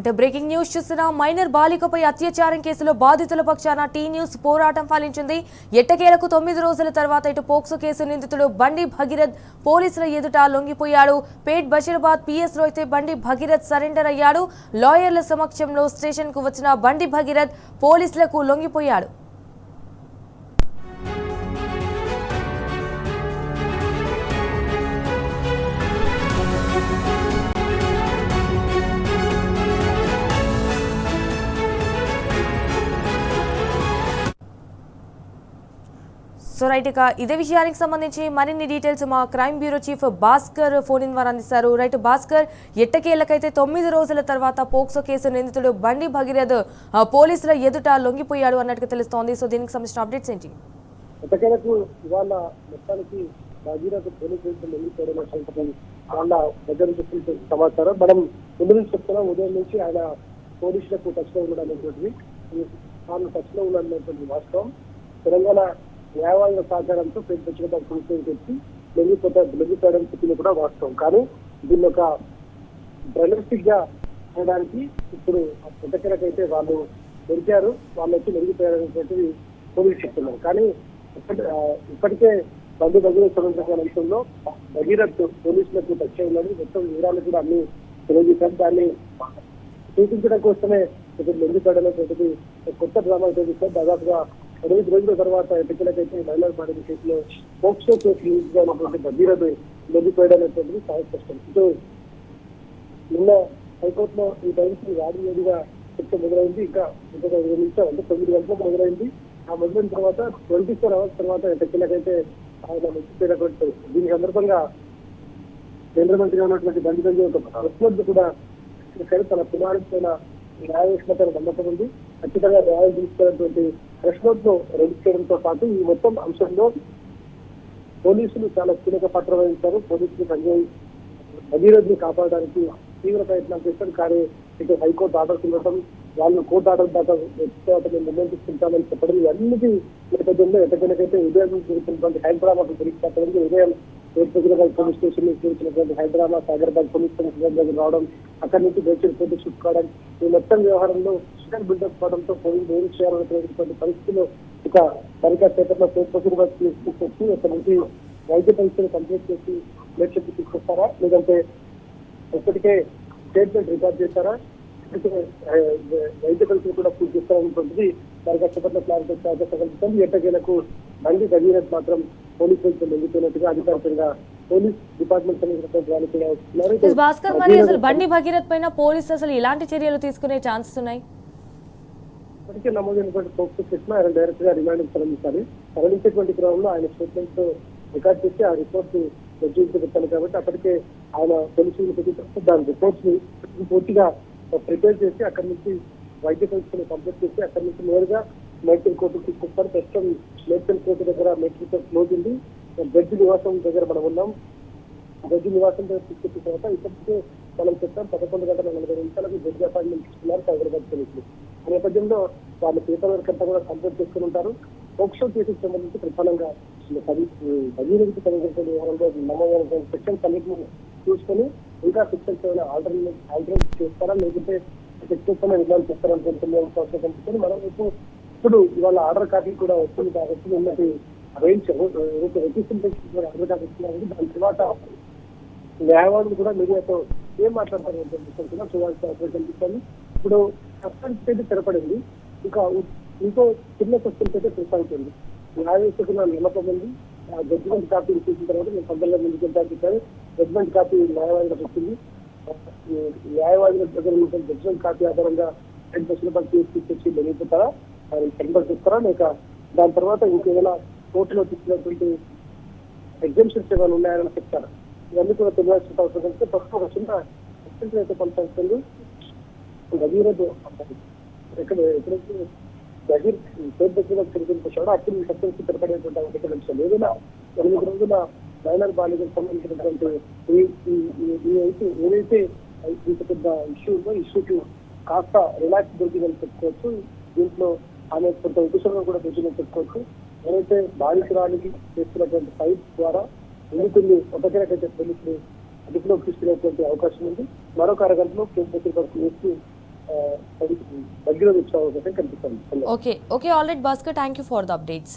అంటే breaking news చూస్తున్న minor బాలికపై అత్యాచారం కేసులో బాధితుల పక్షాన టీ న్యూస్ పోరాటం ఫలించింది. ఎట్టకేలకు 9 రోజుల తర్వాత ఇటు పోక్సో కేసు నిందితుడు బండి భగీరథ్ పోలీసుల ఎదుట లొంగిపోయాడు. పేట్ బషీరాబాద్ పిఎస్ లో అయితే బండి భగీరథ్ సరెండర్ అయ్యాడు. లాయర్ల సమక్షంలో స్టేషన్ కు వచ్చిన బండి భగీరథ్ పోలీసులకు లొంగిపోయాడు. సో రైట్, ఇక ఇదే విషయానికి సంబంధించి మరిన్ని డీటెయిల్స్ మా crime bureau chief Bhaskar phone in ద్వారా అందిస్తారు. రైట్ భాస్కర్, ఎట్టకేలకైతే 9 రోజుల తర్వాత పోక్సో కేసు నిందితుడు బండి భగీరథ్ పోలీసుల ఎదుట లొంగిపోయాడు అన్నట్టుగా తెలుస్తోంది. సో దీనికి సంబంధించిన అప్డేట్స్ ఏంటి? ఎట్టకేలకు ఇవాళ మొత్తానికి భగీరథ్ పోలీసులు లొంగిపోవడం వాళ్ళ దగ్గర నుంచి సమాచారం మనం ముందు నుంచి చెప్తున్నాం. ఉదయం నుంచి ఆయన పోలీసులకు టచ్ లో ఉండడం అనేటువంటిది, వాళ్ళు టచ్ లో ఉన్నటువంటి వాస్తవం. తెలంగాణ న్యాయవాదుల సహకారంతో పేట్ బషీరాబాద్ పోలీసులకు వచ్చి లొంగిపోవడం చెప్పింది కూడా వాస్తవం. కానీ దీన్ని ఒక డ్రైనస్టిక్ గా చేయడానికి ఇప్పుడు ఎట్టకేలకైతే వాళ్ళు దొరికారు, వాళ్ళు వచ్చి లొంగిపోయారనేటువంటిది పోలీసులు చెప్తున్నారు. కానీ ఇప్పటికే బండి భగీరథ్ సంబంధించిన అంశంలో భగీరథ్ పోలీసులకు టచ్ అయి ఉన్నాడు. మొత్తం వివరాలు కూడా అన్ని తెలియజేశారు. దాన్ని సూచించడం కోసమే ఇప్పుడు లొంగిపోవడం అనేటువంటిది కొత్త డ్రామా తెలియజేశారు. దాదాపుగా 8 రోజుల తర్వాత ఎన్నికలకైతే మైనర్ బాలిక కేసులో పోక్సో కేసు రిలీజ్ అయినటువంటి భగీరథ్ లొంగిపోయడం అనేటువంటిది చాలా స్పష్టం. ఇటు నిన్న హైకోర్టులో ఈ టైంకి వేడిగా చర్చ మొదలైంది. ఇంకా 20 నిమిషాలు అంటే 9 గంటలకు మొదలైంది. ఆ మొదలైన తర్వాత 24 hours తర్వాత ఎన్నికలకైతే ఆయన లొంగిపోయినటువంటి దీని సందర్భంగా కేంద్ర మంత్రిగా ఉన్నటువంటి బండి భగీరథ్ ఒక ప్రెస్ కూడా తన కుమారుడిపైన న్యాయవేత్తల నమ్మకం ఉంది, ఖచ్చితంగా న్యాయం తీసుకున్నటువంటి ప్రెస్ నోట్ ను రిలీజ్ చేయడంతో పాటు ఈ మొత్తం అంశంలో పోలీసులు చాలా కీలక పాత్ర వహించారు. పోలీసులు భగీరథ్ ని కాపాడడానికి తీవ్ర ప్రయత్నాలు చేశారు. కానీ ఇటు హైకోర్టు ఆర్డర్స్ ఉండటం, వాళ్ళు కోర్టు ఆర్డర్ దాకా మేము నిర్ణయం తీసుకుంటామని చెప్పడం, ఇవన్నీ నేపథ్యంలో ఎట్టకేలకైతే ఉదయం జరుగుతున్నటువంటి హైదరాబాద్ పోలీస్ పట్టడానికి ఉదయం పేట్ పోలీస్ స్టేషన్ నుంచి చూసినటువంటి హైదరాబాద్ సైబరాబాద్ పోలీస్ స్టేషన్ దగ్గర రావడం, అక్కడి నుంచి బేచర్ కోర్టు చుట్టుకోవడం, ఈ మొత్తం వ్యవహారంలో స్టేషన్ బిల్డప్ కావడంతో పోలీసులు ఏం చేయాలనేటువంటి పరిస్థితుల్లో ఇక తనిఖీ క్షేత్రంలో పేట్ బషీరాబాద్ తీసుకొచ్చి అక్కడి నుంచి వైద్య పరీక్షలు కంప్లీట్ చేసి లక్ష్యం తీసుకొస్తారా, లేదంటే ఇప్పటికే స్టేట్మెంట్ రికార్డ్ చేస్తారా, వైద్య పరీక్షలు కూడా పూర్తి చేస్తారనేటువంటిది తనిఖీ క్షేత్రంలో క్లారిటీ కల్పిస్తుంది. ఎట్టకేలకు బండి భగీరథ్ మాత్రం పోలీసులతో లొంగిపోయినట్టుగా అధికారికంగా పోలీస్ డిపార్ట్మెంట్ వస్తున్నారు. భాస్కర్, మరి అసలు బండి భగీరథ్ పైన పోలీసులు అసలు ఎలాంటి చర్యలు తీసుకునే ఛాన్సెస్ ఉన్నాయి? ఇప్పటికే నమోదైనటువంటి పోక్సో కేసులో ఆయన డైరెక్ట్ గా రిమాండ్ తరలించాలి. తరలించేటువంటి క్రమంలో ఆయన స్టేట్మెంట్ రికార్డ్ చేసి ఆ రిపోర్ట్ జడ్జికి పెట్టాలి. కాబట్టి అప్పటికే ఆయన పోలీసులు దాని రిపోర్ట్స్ ని పూర్తిగా ప్రిపేర్ చేసి అక్కడి నుంచి వైద్య పరీక్షలు కంప్లీట్ చేసి అక్కడి నుంచి నేరుగా మేడ్చల్ కోర్టుకు తీసుకొస్తారు. ప్రస్తుతం మేడ్చల్ కోర్టు దగ్గర మెడికల్ కోర్టు క్లోజ్ ఉంది. జడ్జి నివాసం దగ్గర మనం ఉన్నాం. జడ్జి నివాసం దగ్గర తీసుకొచ్చిన తర్వాత ఇప్పటికే మనం చెప్తాం 11:40 జడ్జి అపాయింట్మెంట్ ఇస్తున్నారు హైదరాబాద్ పోలీసులు. ఆ నేపథ్యంలో వాళ్ళ పేపర్ వర్క్ అంతా కూడా కంప్లీట్ చేసుకుని ఉంటారు. పోక్సో కేసుకు సంబంధించి ప్రధానంగా భగీరథకి సంబంధించిన వ్యవహారంలో నమోదైన సెక్షన్స్ అన్నింటినీ చూసుకొని ఇంకా సెక్షన్స్ ఏమైనా ఆల్టర్నేట్ చేస్తారా, లేకుంటే సెక్షన్స్ రిమాండ్ చేస్తారని అవసరం మనం ఇప్పుడు ఇవాళ ఆర్డర్ కాపీ కూడా వస్తుంది కాబట్టి ఉన్నది ఆర్డర్ కాపీ ఇస్తున్నారు. దాని తర్వాత న్యాయవాదులు కూడా మీడియాతో ఏం మాట్లాడతారు కూడా చూడాల్సిన అవసరం కనిపిస్తుంది. ఇప్పుడు సస్పెన్స్ అయితే తెరపడింది. ఇంకా ఇంకో చిన్న సస్పెన్స్ అయితే కొనసాగుతుంది. న్యాయవేత్తకు నమ్మకం ఉంది. జడ్జిమెంట్ కాపీ ఇచ్చిన తర్వాత నేను పద్దెల్లో ముందుకెళ్తాను చెప్పారు. జడ్జిమెంట్ కాపీ న్యాయవాదులకు వచ్చింది. న్యాయవాదుల దగ్గర ఉన్న జడ్జిమెంట్ కాపీ ఆధారంగా పేట్ బషీరాబాద్ తీసుకొచ్చి లొంగిపోతారా, ఆయన సెంటర్ చేస్తారా, లేక దాని తర్వాత ఇంకేమైనా కోర్టులో తీసుకున్నటువంటి ఎగ్జామ్షన్స్ ఏమైనా ఉన్నాయని చెప్తారా, ఇవన్నీ కూడా తెలియాల్సిన అవసరం కలిస్తే ప్రస్తుతం ఒక చిన్న ఎక్స్టెన్షన్ అయితే కొనసాగుతుంది. భగీరథ్ ఎప్పుడైతే పేట్ బషీరాబాద్ తిరిగిపోతాడో అప్పుడు సస్పెన్స్ తెరపడేటువంటి అవకాశం ఏదైనా 8 రోజుల మైనర్ బాలికలకు సంబంధించినటువంటి ఏదైతే ఇంత పెద్ద ఇష్యూ ఉందో ఇష్యూకి కాస్త రిలాక్స్ దొరికిందని చెప్పుకోవచ్చు. దీంట్లో ఆమె కొంత ఉపశమనం కూడా దొరికిందని చెప్పుకోవచ్చు. ఏదైతే బాధితురాలికి చేస్తున్నటువంటి ఫైట్ ద్వారా ఎన్నికల్ని ఒకరికైతే పోలీసులు అదుపులోకి తీసుకునేటువంటి అవకాశం ఉంది. మరొక అరగంటలో పేట్ బషీరాబాద్ కేసు భగీరథ వచ్చే అవకాశం కనిపిస్తుంది. Okay all right Bhaskar, thank you for the updates.